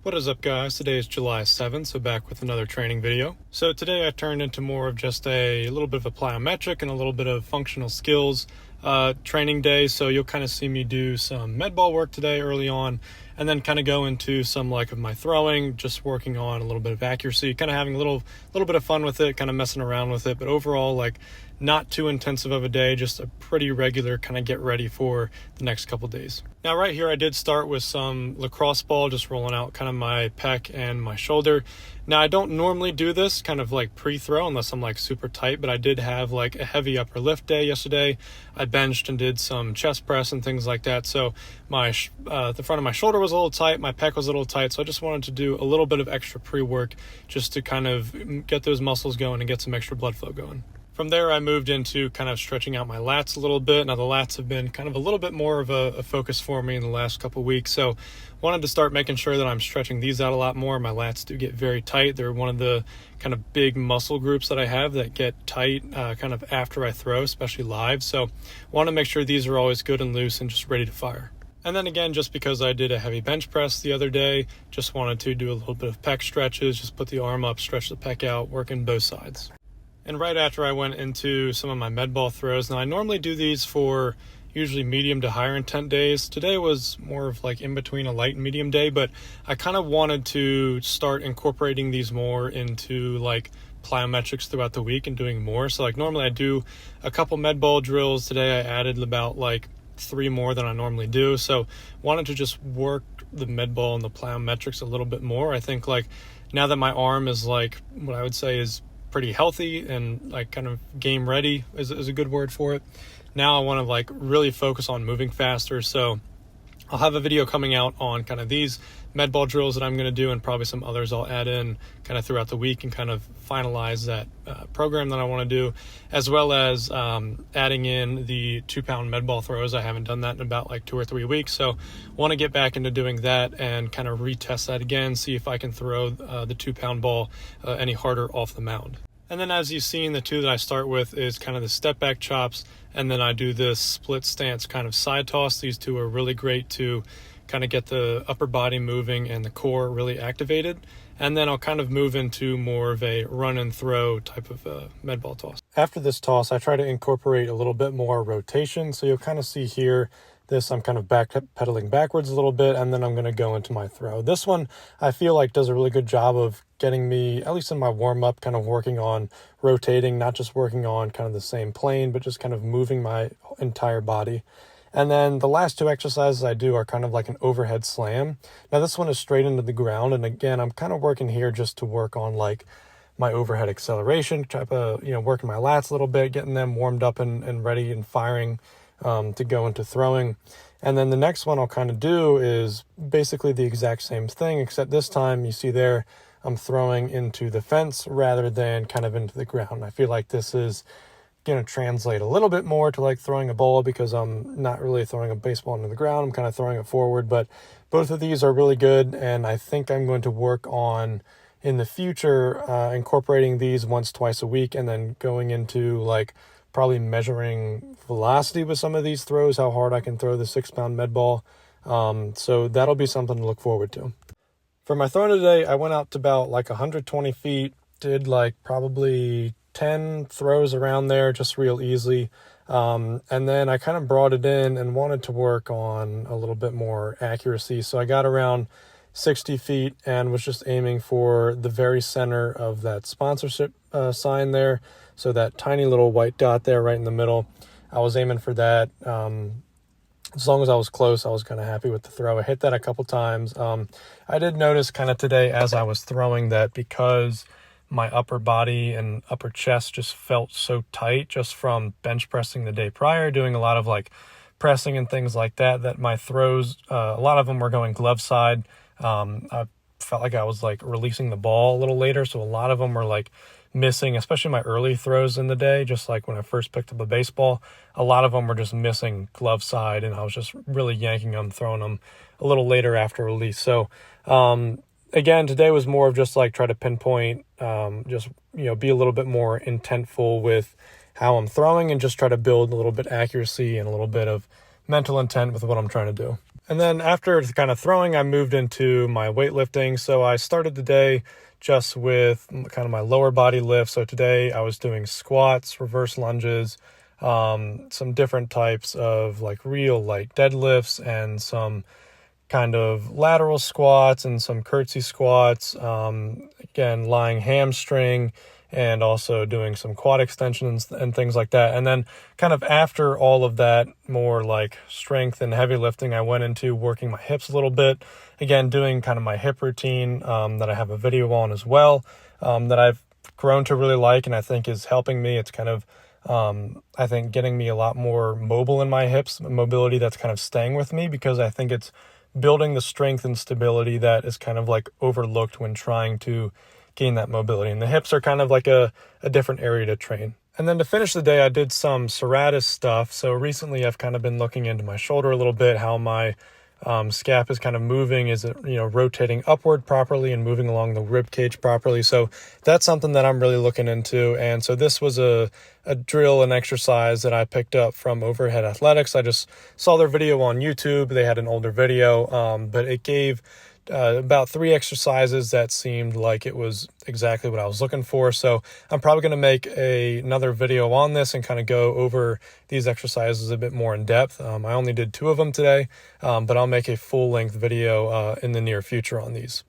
What is up, guys? Today is July 7th, so back with another training video. So today I turned into more of just a little bit of a plyometric and a little bit of functional skills training day. So you'll kind of see me do some med ball work today early on, and then kind of go into some of my throwing, just working on a little bit of accuracy, kind of having a little bit of fun with it, kind of messing around with it. But overall, not too intensive of a day, just a pretty regular kind of get ready for the next couple days. Now right here I did start with some lacrosse ball, just rolling out kind of my pec and my shoulder. Now I don't normally do this kind of pre-throw unless I'm super tight, but I did have a heavy upper lift day yesterday. I benched and did some chest press and things like that. So my the front of my shoulder was a little tight, my pec was a little tight, so I just wanted to do a little bit of extra pre-work just to kind of get those muscles going and get some extra blood flow going. From there, I moved into kind of stretching out my lats a little bit. Now, the lats have been kind of a little bit more of a focus for me in the last couple weeks. So wanted to start making sure that I'm stretching these out a lot more. My lats do get very tight. They're one of the kind of big muscle groups that I have that get tight kind of after I throw, especially live. So want to make sure these are always good and loose and just ready to fire. And then again, just because I did a heavy bench press the other day, just wanted to do a little bit of pec stretches, just put the arm up, stretch the pec out, working both sides. And right after I went into some of my med ball throws. Now I normally do these for usually medium to higher intent days. Today was more of in between a light and medium day, but I kind of wanted to start incorporating these more into plyometrics throughout the week and doing more. So normally I do a couple med ball drills. Today I added about 3 more than I normally do. So wanted to just work the med ball and the plyometrics a little bit more. I think now that my arm is what I would say is pretty healthy and kind of game ready is a good word for it. Now I want to really focus on moving faster. So I'll have a video coming out on kind of these med ball drills that I'm going to do, and probably some others I'll add in kind of throughout the week and kind of finalize that program that I want to do, as well as adding in the 2-pound med ball throws. I haven't done that in about 2 or 3 weeks, so want to get back into doing that and kind of retest that again, see if I can throw the 2-pound ball any harder off the mound. And then as you've seen, the two that I start with is kind of the step back chops, and then I do this split stance kind of side toss. These two are really great to kind of get the upper body moving and the core really activated. And then I'll kind of move into more of a run and throw type of med ball toss. After this toss, I try to incorporate a little bit more rotation. So you'll kind of see here, I'm kind of pedaling backwards a little bit, and then I'm going to go into my throw. This one I feel does a really good job of getting me, at least in my warm-up, kind of working on rotating, not just working on kind of the same plane, but just kind of moving my entire body. And then the last 2 exercises I do are kind of an overhead slam. Now this one is straight into the ground, and again, I'm kind of working here just to work on my overhead acceleration, type of, working my lats a little bit, getting them warmed up and ready and firing to go into throwing. And then the next one I'll kind of do is basically the exact same thing, except this time you see there I'm throwing into the fence rather than kind of into the ground. I feel this is going to translate a little bit more to throwing a ball, because I'm not really throwing a baseball into the ground. I'm kind of throwing it forward, but both of these are really good, and I think I'm going to work on in the future incorporating these once, twice a week, and then going into probably measuring velocity with some of these throws, how hard I can throw the 6-pound med ball. So that'll be something to look forward to. For my throw today, I went out to about 120 feet, did probably 10 throws around there, just real easy. And then I kind of brought it in and wanted to work on a little bit more accuracy. So I got around 60 feet and was just aiming for the very center of that sponsorship sign there. So that tiny little white dot there right in the middle, I was aiming for that. As long as I was close, I was kind of happy with the throw. I hit that a couple times. I did notice kind of today as I was throwing that because my upper body and upper chest just felt so tight just from bench pressing the day prior, doing a lot of pressing and things like that, that my throws, a lot of them were going glove side. I felt I was releasing the ball a little later, so a lot of them were missing, especially my early throws in the day, just when I first picked up a baseball, a lot of them were just missing glove side, and I was just really yanking them, throwing them a little later after release. So again, today was more of just try to pinpoint, just be a little bit more intentful with how I'm throwing, and just try to build a little bit accuracy and a little bit of mental intent with what I'm trying to do. And then after kind of throwing, I moved into my weightlifting. So I started the day just with kind of my lower body lift. So today I was doing squats, reverse lunges, some different types of like real light deadlifts, and some kind of lateral squats and some curtsy squats. Again, lying hamstring, and also doing some quad extensions and things like that. And then kind of after all of that, more like strength and heavy lifting, I went into working my hips a little bit. Again, doing kind of my hip routine that I have a video on as well, that I've grown to really like and I think is helping me. It's kind of, I think, getting me a lot more mobile in my hips, mobility that's kind of staying with me, because I think it's building the strength and stability that is kind of like overlooked when trying to gain that mobility. And the hips are kind of like a different area to train. And then to finish the day, I did some serratus stuff. So recently I've kind of been looking into my shoulder a little bit, how my scap is kind of moving, is it, rotating upward properly and moving along the rib cage properly. So that's something that I'm really looking into. And so this was a drill and exercise that I picked up from Overhead Athletics. I just saw their video on YouTube. They had an older video, but it gave about 3 exercises that seemed like it was exactly what I was looking for. So I'm probably going to make another video on this and kind of go over these exercises a bit more in depth. I only did 2 of them today, but I'll make a full-length video in the near future on these.